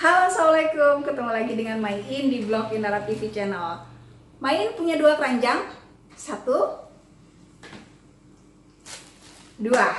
Halo, assalamualaikum. Ketemu lagi dengan Main di vlog Inara TV channel. Main punya dua keranjang, satu, dua.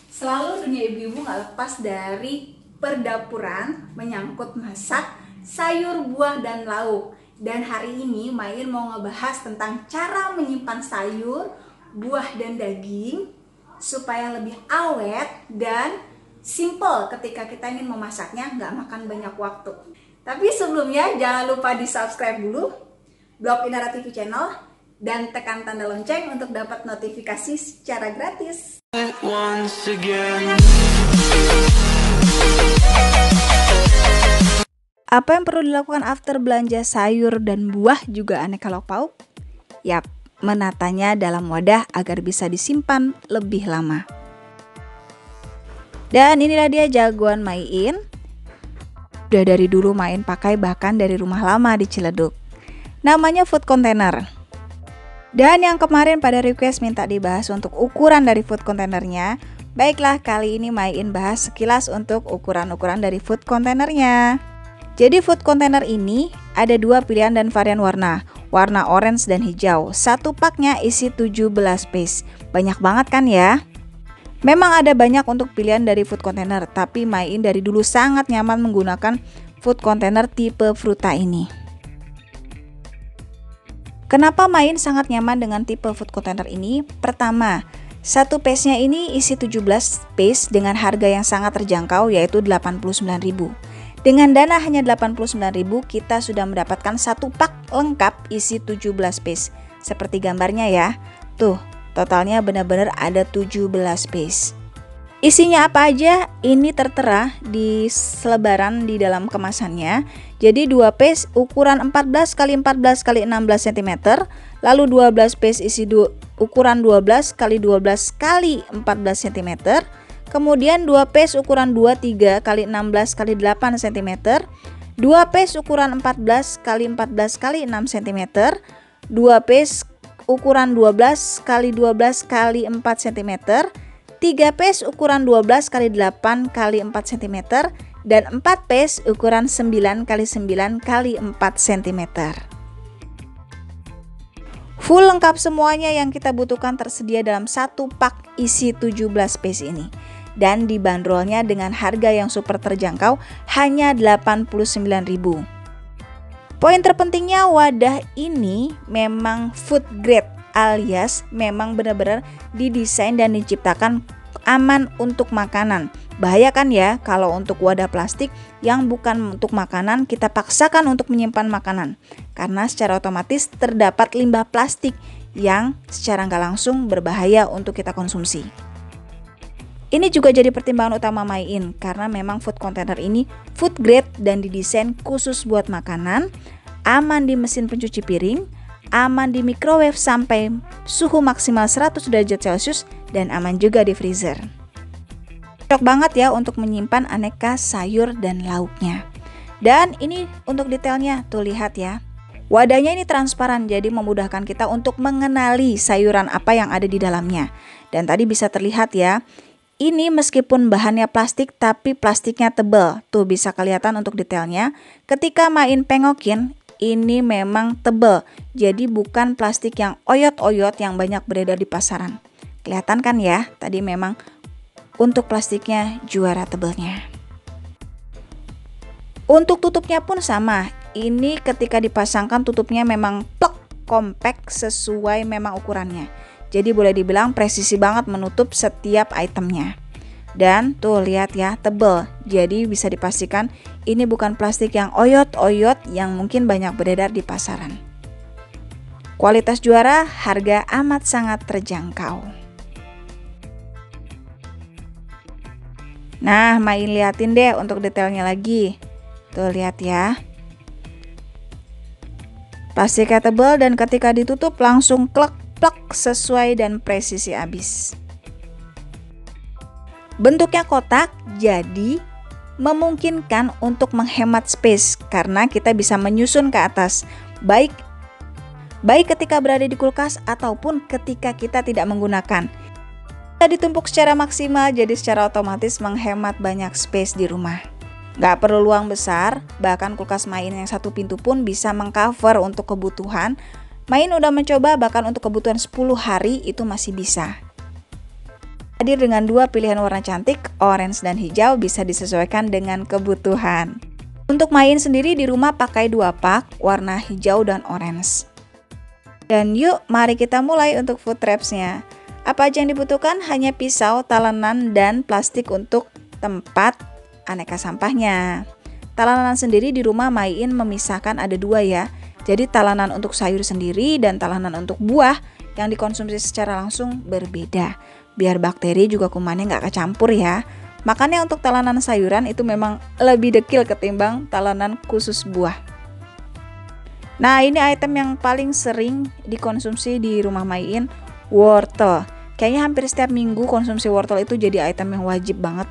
Selalu dunia ibu-ibu gak lepas dari perdapuran menyangkut masak sayur, buah, dan lauk. Dan hari ini Main mau ngebahas tentang cara menyimpan sayur, buah, dan daging supaya lebih awet dan simple ketika kita ingin memasaknya, nggak makan banyak waktu. Tapi sebelumnya jangan lupa di subscribe dulu blog Inara TV channel dan tekan tanda lonceng untuk dapat notifikasi secara gratis. Apa yang perlu dilakukan after belanja sayur dan buah juga aneka lauk pauk? Yap, menatanya dalam wadah agar bisa disimpan lebih lama. Dan inilah dia jagoan Main. Udah dari dulu Main pakai, bahkan dari rumah lama di Ciledug. Namanya food container. Dan yang kemarin pada request minta dibahas untuk ukuran dari food containernya. Baiklah, kali ini Main bahas sekilas untuk ukuran-ukuran dari food containernya. Jadi food container ini ada dua pilihan dan varian warna. Warna orange dan hijau. Satu paknya isi 17 piece. Banyak banget kan ya? Memang ada banyak untuk pilihan dari food container, tapi Main dari dulu sangat nyaman menggunakan food container tipe Fruta ini. Kenapa Main sangat nyaman dengan tipe food container ini? Pertama, satu piece-nya ini isi 17 piece dengan harga yang sangat terjangkau, yaitu 89.000. Dengan dana hanya 89.000, kita sudah mendapatkan satu pak lengkap isi 17 piece. Seperti gambarnya ya. Tuh, totalnya benar-benar ada 17 piece. Isinya apa aja? Ini tertera di selebaran di dalam kemasannya. Jadi 2 piece ukuran 14 x 14 x 16 cm, lalu 12 piece isi ukuran 12 x 12 x 14 cm. Kemudian 2 piece ukuran 23 x 16 x 8 cm, 2 piece ukuran 14 x 14 x 6 cm, 2 piece ukuran 12 x 12 x 4 cm, 3 piece ukuran 12 x 8 x 4 cm, dan 4 piece ukuran 9 x 9 x 4 cm. Full lengkap semuanya yang kita butuhkan tersedia dalam satu pak isi 17 piece ini. Dan dibanderolnya dengan harga yang super terjangkau, hanya 89.000. Poin terpentingnya, wadah ini memang food grade, alias memang benar-benar didesain dan diciptakan aman untuk makanan. Bahaya kan ya kalau untuk wadah plastik yang bukan untuk makanan kita paksakan untuk menyimpan makanan, karena secara otomatis terdapat limbah plastik yang secara nggak langsung berbahaya untuk kita konsumsi. Ini juga jadi pertimbangan utama Main, karena memang food container ini food grade dan didesain khusus buat makanan, aman di mesin pencuci piring, aman di microwave sampai suhu maksimal 100 derajat Celcius, dan aman juga di freezer. Cocok banget ya untuk menyimpan aneka sayur dan lauknya. Dan ini untuk detailnya, tuh lihat ya. Wadahnya ini transparan, jadi memudahkan kita untuk mengenali sayuran apa yang ada di dalamnya. Dan tadi bisa terlihat ya, ini meskipun bahannya plastik tapi plastiknya tebal. Tuh bisa kelihatan untuk detailnya. Ketika Main pengokin, ini memang tebal. Jadi bukan plastik yang oyot-oyot yang banyak beredar di pasaran. Kelihatan kan ya? Tadi memang untuk plastiknya juara tebalnya. Untuk tutupnya pun sama. Ini ketika dipasangkan tutupnya memang plek, compact sesuai memang ukurannya. Jadi boleh dibilang presisi banget menutup setiap itemnya. Dan tuh lihat ya, tebal. Jadi bisa dipastikan ini bukan plastik yang oyot-oyot yang mungkin banyak beredar di pasaran. Kualitas juara, harga amat sangat terjangkau. Nah, Main liatin deh untuk detailnya lagi. Tuh lihat ya. Plastiknya tebal dan ketika ditutup langsung klek plek sesuai dan presisi abis. Bentuknya kotak, jadi memungkinkan untuk menghemat space karena kita bisa menyusun ke atas, baik ketika berada di kulkas ataupun ketika kita tidak menggunakan. Bisa ditumpuk secara maksimal, jadi secara otomatis menghemat banyak space di rumah. Nggak perlu luang besar, bahkan kulkas Main yang satu pintu pun bisa mengcover untuk kebutuhan. Main udah mencoba bahkan untuk kebutuhan 10 hari itu masih bisa. Hadir dengan dua pilihan warna cantik, orange dan hijau, bisa disesuaikan dengan kebutuhan. Untuk Main sendiri di rumah pakai 2 pak, warna hijau dan orange. Dan yuk, mari kita mulai untuk food traps-nya. Apa aja yang dibutuhkan? Hanya pisau, talenan, dan plastik untuk tempat aneka sampahnya. Talenan sendiri di rumah Main memisahkan ada 2 ya. Jadi talenan untuk sayur sendiri dan talenan untuk buah yang dikonsumsi secara langsung berbeda. Biar bakteri juga kumannya nggak kecampur ya. Makanya untuk talenan sayuran itu memang lebih dekil ketimbang talenan khusus buah. Nah, ini item yang paling sering dikonsumsi di rumah Main, wortel. Kayaknya hampir setiap minggu konsumsi wortel itu jadi item yang wajib banget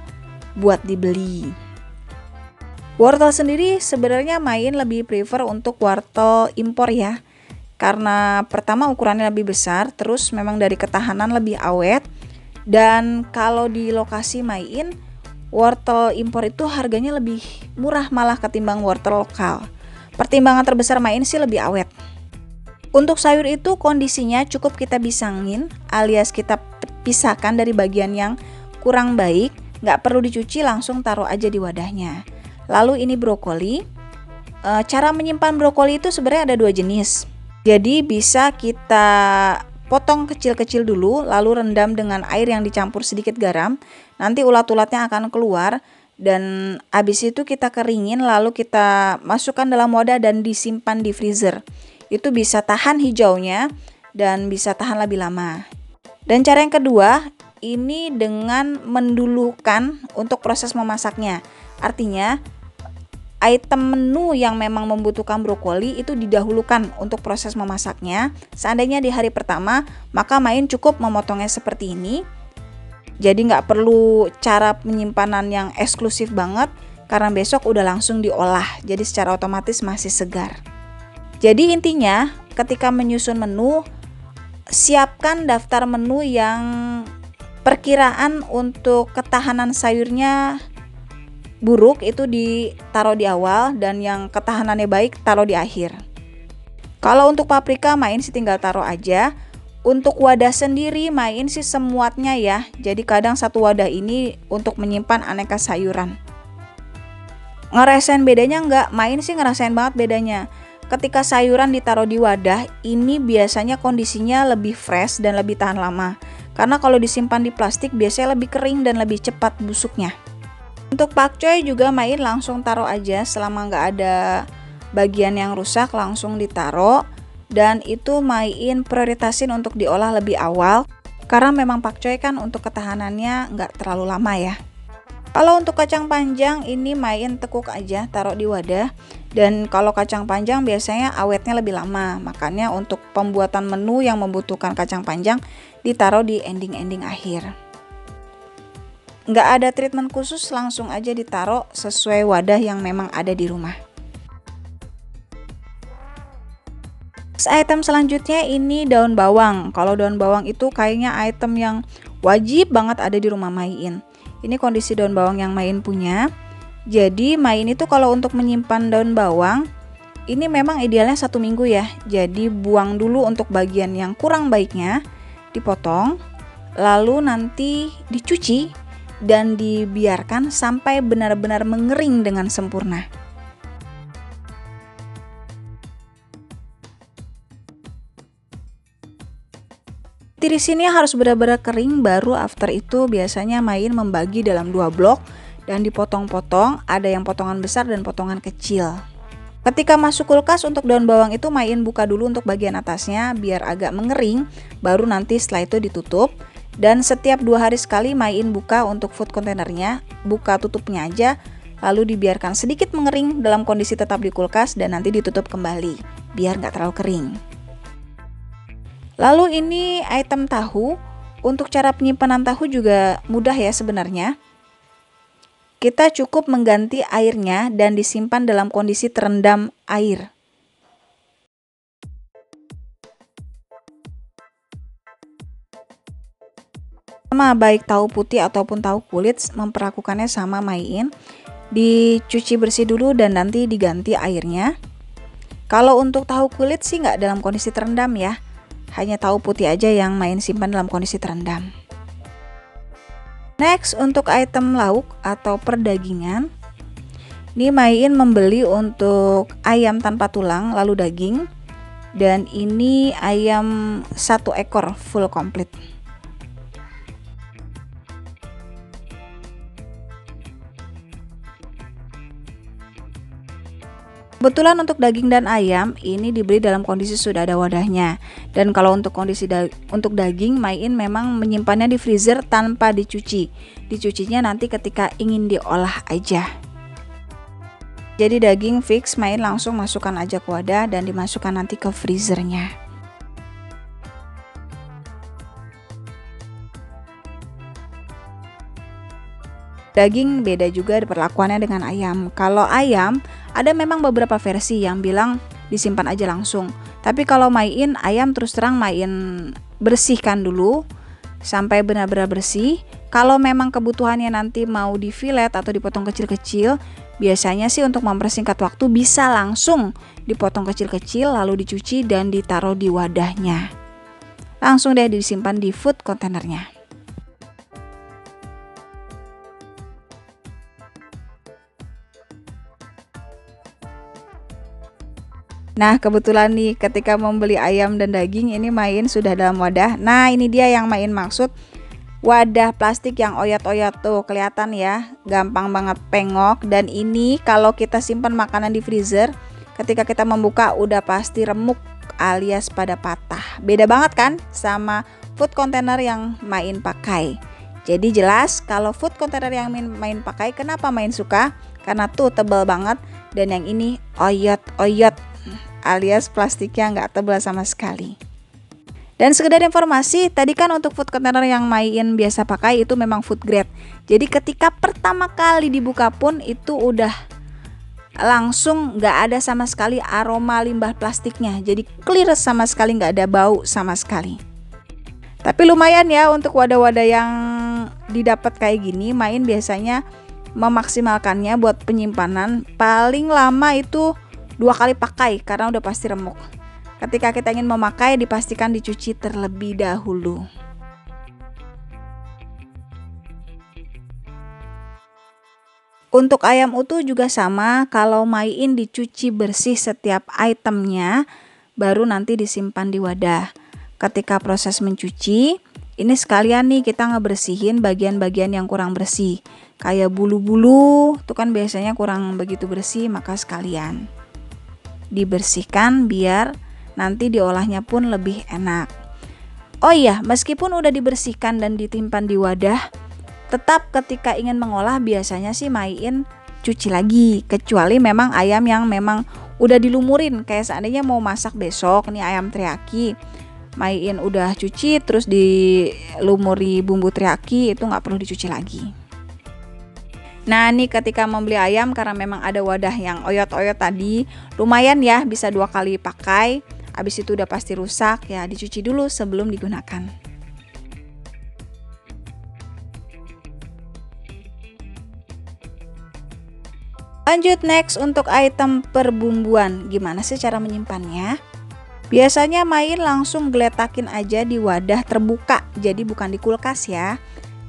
buat dibeli. Wortel sendiri sebenarnya Main lebih prefer untuk wortel impor ya. Karena pertama ukurannya lebih besar, terus memang dari ketahanan lebih awet. Dan kalau di lokasi Main, wortel impor itu harganya lebih murah malah ketimbang wortel lokal. Pertimbangan terbesar Main sih lebih awet. Untuk sayur itu kondisinya cukup kita bisangin, alias kita pisahkan dari bagian yang kurang baik, nggak perlu dicuci, langsung taruh aja di wadahnya. Lalu ini brokoli. Cara menyimpan brokoli itu sebenarnya ada 2 jenis. Jadi bisa kita potong kecil-kecil dulu, lalu rendam dengan air yang dicampur sedikit garam. Nanti ulat-ulatnya akan keluar. Dan habis itu kita keringin, lalu kita masukkan dalam wadah dan disimpan di freezer. Itu bisa tahan hijaunya dan bisa tahan lebih lama. Dan cara yang kedua, ini dengan mendulukan untuk proses memasaknya. Artinya, item menu yang memang membutuhkan brokoli itu didahulukan untuk proses memasaknya. Seandainya di hari pertama, maka Main cukup memotongnya seperti ini. Jadi nggak perlu cara penyimpanan yang eksklusif banget, karena besok udah langsung diolah. Jadi secara otomatis masih segar. Jadi intinya ketika menyusun menu, siapkan daftar menu yang perkiraan untuk ketahanan sayurnya buruk itu ditaruh di awal, dan yang ketahanannya baik taruh di akhir. Kalau untuk paprika Main sih tinggal taruh aja. Untuk wadah sendiri Main sih semuatnya ya. Jadi kadang satu wadah ini untuk menyimpan aneka sayuran. Ngerasain bedanya nggak? Main sih ngerasain banget bedanya. Ketika sayuran ditaruh di wadah, ini biasanya kondisinya lebih fresh dan lebih tahan lama. Karena kalau disimpan di plastik biasanya lebih kering dan lebih cepat busuknya. Untuk pakcoy juga Main langsung taruh aja, selama nggak ada bagian yang rusak langsung ditaruh. Dan itu Main prioritasin untuk diolah lebih awal, karena memang pakcoy kan untuk ketahanannya nggak terlalu lama ya. Kalau untuk kacang panjang ini Main tekuk aja taruh di wadah. Dan kalau kacang panjang biasanya awetnya lebih lama. Makanya untuk pembuatan menu yang membutuhkan kacang panjang ditaruh di ending-ending akhir. Nggak ada treatment khusus, langsung aja ditaruh sesuai wadah yang memang ada di rumah. Item selanjutnya ini daun bawang. Kalau daun bawang itu kayaknya item yang wajib banget ada di rumah Main. Ini kondisi daun bawang yang Main punya. Jadi Main itu kalau untuk menyimpan daun bawang, ini memang idealnya 1 minggu ya. Jadi buang dulu untuk bagian yang kurang baiknya, dipotong, lalu nanti dicuci dan dibiarkan sampai benar-benar mengering dengan sempurna. Tirisinnya harus benar-benar kering, baru after itu biasanya Main membagi dalam 2 blok dan dipotong-potong, ada yang potongan besar dan potongan kecil. Ketika masuk kulkas untuk daun bawang itu Main buka dulu untuk bagian atasnya biar agak mengering, baru nanti setelah itu ditutup. Dan setiap 2 hari sekali Main buka untuk food containernya, buka tutupnya aja, lalu dibiarkan sedikit mengering dalam kondisi tetap di kulkas dan nanti ditutup kembali biar nggak terlalu kering. Lalu ini item tahu. Untuk cara penyimpanan tahu juga mudah ya sebenarnya. Kita cukup mengganti airnya dan disimpan dalam kondisi terendam air. Sama baik tahu putih ataupun tahu kulit memperlakukannya sama Mai In. Dicuci bersih dulu dan nanti diganti airnya. Kalau untuk tahu kulit sih nggak dalam kondisi terendam ya. Hanya tahu putih aja yang Mai In simpan dalam kondisi terendam. Next, untuk item lauk atau perdagingan. Ini Mai In membeli untuk ayam tanpa tulang lalu daging. Dan ini ayam 1 ekor full komplit. Kebetulan untuk daging dan ayam ini dibeli dalam kondisi sudah ada wadahnya. Dan kalau untuk kondisi untuk daging, Mai In memang menyimpannya di freezer tanpa dicuci. Dicucinya nanti ketika ingin diolah aja. Jadi daging fix Mai In langsung masukkan aja ke wadah dan dimasukkan nanti ke freezernya. Daging beda juga perlakuannya dengan ayam. Kalau ayam ada memang beberapa versi yang bilang disimpan aja langsung. Tapi kalau Mai In ayam terus terang Mai In bersihkan dulu sampai benar-benar bersih. Kalau memang kebutuhannya nanti mau di fillet atau dipotong kecil-kecil, biasanya sih untuk mempersingkat waktu bisa langsung dipotong kecil-kecil lalu dicuci dan ditaruh di wadahnya. Langsung deh disimpan di food containernya. Nah, kebetulan nih ketika membeli ayam dan daging ini Mai In sudah dalam wadah. Nah, ini dia yang Mai In maksud. Wadah plastik yang oyot-oyot tuh kelihatan ya, gampang banget pengok. Dan ini kalau kita simpan makanan di freezer, ketika kita membuka udah pasti remuk alias pada patah. Beda banget kan sama food container yang Mai In pakai. Jadi jelas kalau food container yang Mai In pakai, kenapa Mai In suka? Karena tuh tebal banget dan yang ini oyot-oyot alias plastiknya nggak tebal sama sekali. Dan sekedar informasi, tadi kan untuk food container yang Mai In biasa pakai itu memang food grade. Jadi ketika pertama kali dibuka pun itu udah langsung nggak ada sama sekali aroma limbah plastiknya. Jadi clear sama sekali, nggak ada bau sama sekali. Tapi lumayan ya untuk wadah-wadah yang didapat kayak gini. Mai In biasanya memaksimalkannya buat penyimpanan paling lama itu 2 kali pakai karena udah pasti remuk. Ketika kita ingin memakai dipastikan dicuci terlebih dahulu. Untuk ayam utuh juga sama, kalau Mai In dicuci bersih setiap itemnya baru nanti disimpan di wadah. Ketika proses mencuci, ini sekalian nih kita ngebersihin bagian-bagian yang kurang bersih. Kayak bulu-bulu, itu kan biasanya kurang begitu bersih, maka sekalian dibersihkan biar nanti diolahnya pun lebih enak. Oh iya, meskipun udah dibersihkan dan ditimpan di wadah, tetap ketika ingin mengolah biasanya sih Mai In cuci lagi. Kecuali memang ayam yang memang udah dilumurin, kayak seandainya mau masak besok nih ayam teriyaki, Mai In udah cuci terus dilumuri bumbu teriyaki, itu nggak perlu dicuci lagi. Nah nih ketika membeli ayam karena memang ada wadah yang oyot-oyot tadi, lumayan ya bisa 2 kali pakai. Habis itu udah pasti rusak ya, dicuci dulu sebelum digunakan. Lanjut next untuk item perbumbuan. Gimana sih cara menyimpannya? Biasanya Mai In langsung geletakin aja di wadah terbuka, jadi bukan di kulkas ya.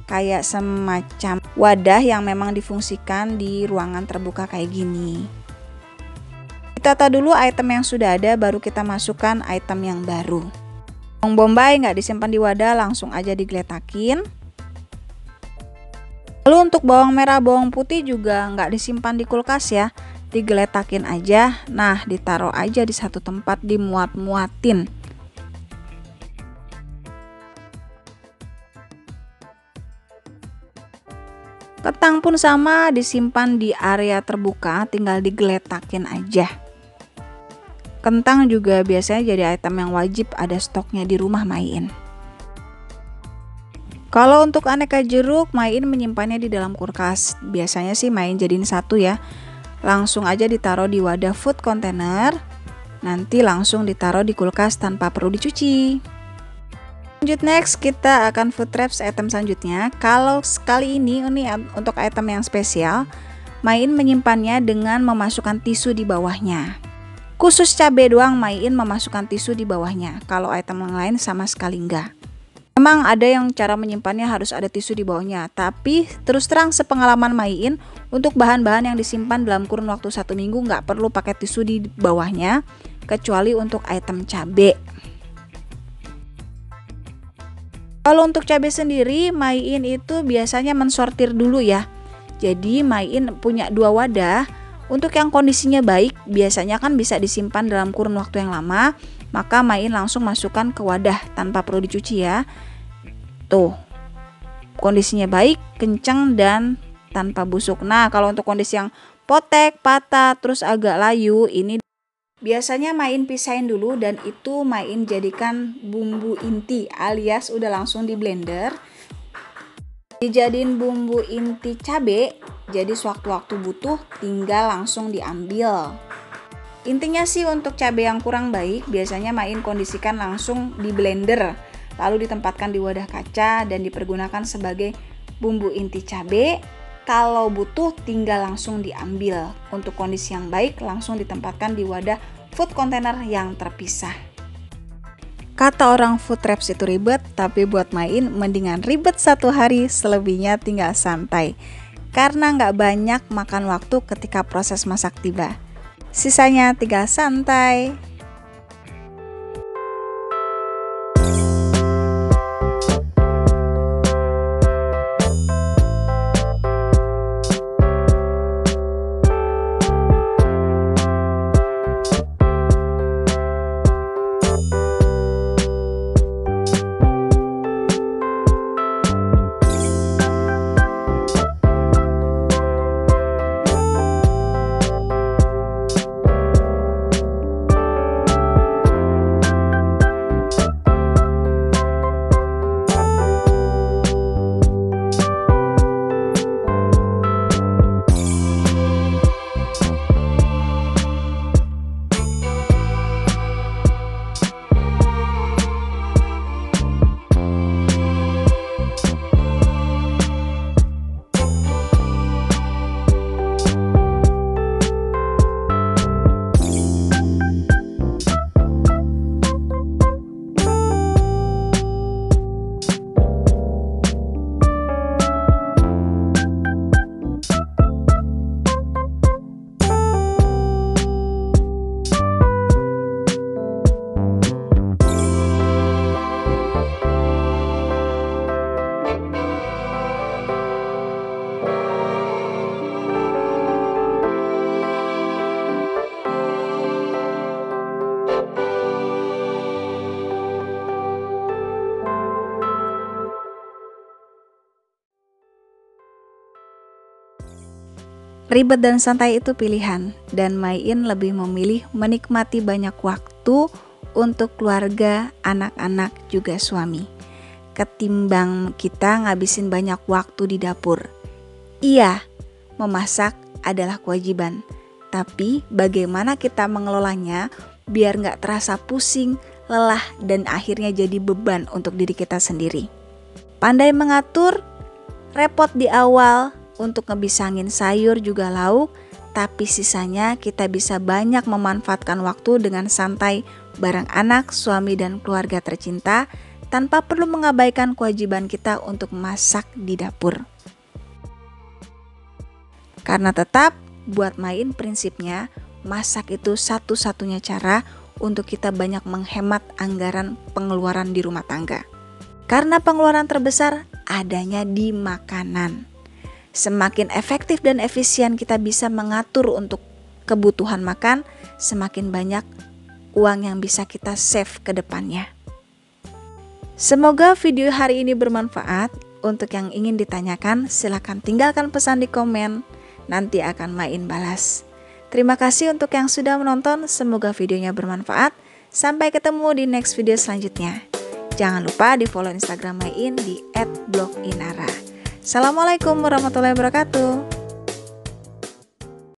Kayak semacam wadah yang memang difungsikan di ruangan terbuka kayak gini. Kita tahu dulu item yang sudah ada, baru kita masukkan item yang baru. Bawang bombay nggak disimpan di wadah, langsung aja digeletakin. Lalu untuk bawang merah, bawang putih juga nggak disimpan di kulkas ya, digeletakin aja. Nah, ditaruh aja di satu tempat, dimuat-muatin. Kentang pun sama, disimpan di area terbuka, tinggal digeletakin aja. Kentang juga biasanya jadi item yang wajib ada stoknya di rumah Mai In. Kalau untuk aneka jeruk, Mai In menyimpannya di dalam kulkas. Biasanya sih Mai In jadiin satu ya. Langsung aja ditaruh di wadah food container. Nanti langsung ditaruh di kulkas tanpa perlu dicuci. Lanjut next, kita akan food traps item selanjutnya. Kalau sekali ini untuk item yang spesial, Main menyimpannya dengan memasukkan tisu di bawahnya. Khusus cabai doang Main memasukkan tisu di bawahnya. Kalau item yang lain sama sekali enggak. Memang ada yang cara menyimpannya harus ada tisu di bawahnya, tapi terus terang sepengalaman Main, untuk bahan-bahan yang disimpan dalam kurun waktu 1 minggu nggak perlu pakai tisu di bawahnya, kecuali untuk item cabai. Kalau untuk cabai sendiri, Main itu biasanya mensortir dulu ya. Jadi Main punya 2 wadah. Untuk yang kondisinya baik, biasanya kan bisa disimpan dalam kurun waktu yang lama, maka Main langsung masukkan ke wadah tanpa perlu dicuci ya. Tuh, kondisinya baik, kencang dan tanpa busuk. Nah, kalau untuk kondisi yang potek, patah, terus agak layu, ini biasanya Main pisahin dulu dan itu Main jadikan bumbu inti alias udah langsung di blender. Dijadiin bumbu inti cabai, jadi sewaktu-waktu butuh tinggal langsung diambil. Intinya sih untuk cabai yang kurang baik biasanya Main kondisikan langsung di blender, lalu ditempatkan di wadah kaca dan dipergunakan sebagai bumbu inti cabai. Kalau butuh tinggal langsung diambil. Untuk kondisi yang baik langsung ditempatkan di wadah food container yang terpisah. Kata orang food traps itu ribet, tapi buat Main mendingan ribet 1 hari, selebihnya tinggal santai. Karena nggak banyak makan waktu ketika proses masak tiba. Sisanya tinggal santai. Ribet dan santai itu pilihan, dan Main lebih memilih menikmati banyak waktu untuk keluarga, anak-anak, juga suami, ketimbang kita ngabisin banyak waktu di dapur. Iya, memasak adalah kewajiban, tapi bagaimana kita mengelolanya biar gak terasa pusing, lelah, dan akhirnya jadi beban untuk diri kita sendiri. Pandai mengatur, repot di awal, untuk ngebisangin sayur juga lauk, tapi sisanya kita bisa banyak memanfaatkan waktu dengan santai bareng anak, suami, dan keluarga tercinta tanpa perlu mengabaikan kewajiban kita untuk masak di dapur. Karena tetap buat Main prinsipnya masak itu satu-satunya cara untuk kita banyak menghemat anggaran pengeluaran di rumah tangga. Karena pengeluaran terbesar adanya di makanan. Semakin efektif dan efisien kita bisa mengatur untuk kebutuhan makan, semakin banyak uang yang bisa kita save ke depannya. Semoga video hari ini bermanfaat. Untuk yang ingin ditanyakan, silakan tinggalkan pesan di komen, nanti akan Main balas. Terima kasih untuk yang sudah menonton, semoga videonya bermanfaat. Sampai ketemu di next video selanjutnya. Jangan lupa di follow Instagram Main di @bloginara. Assalamualaikum warahmatullahi wabarakatuh.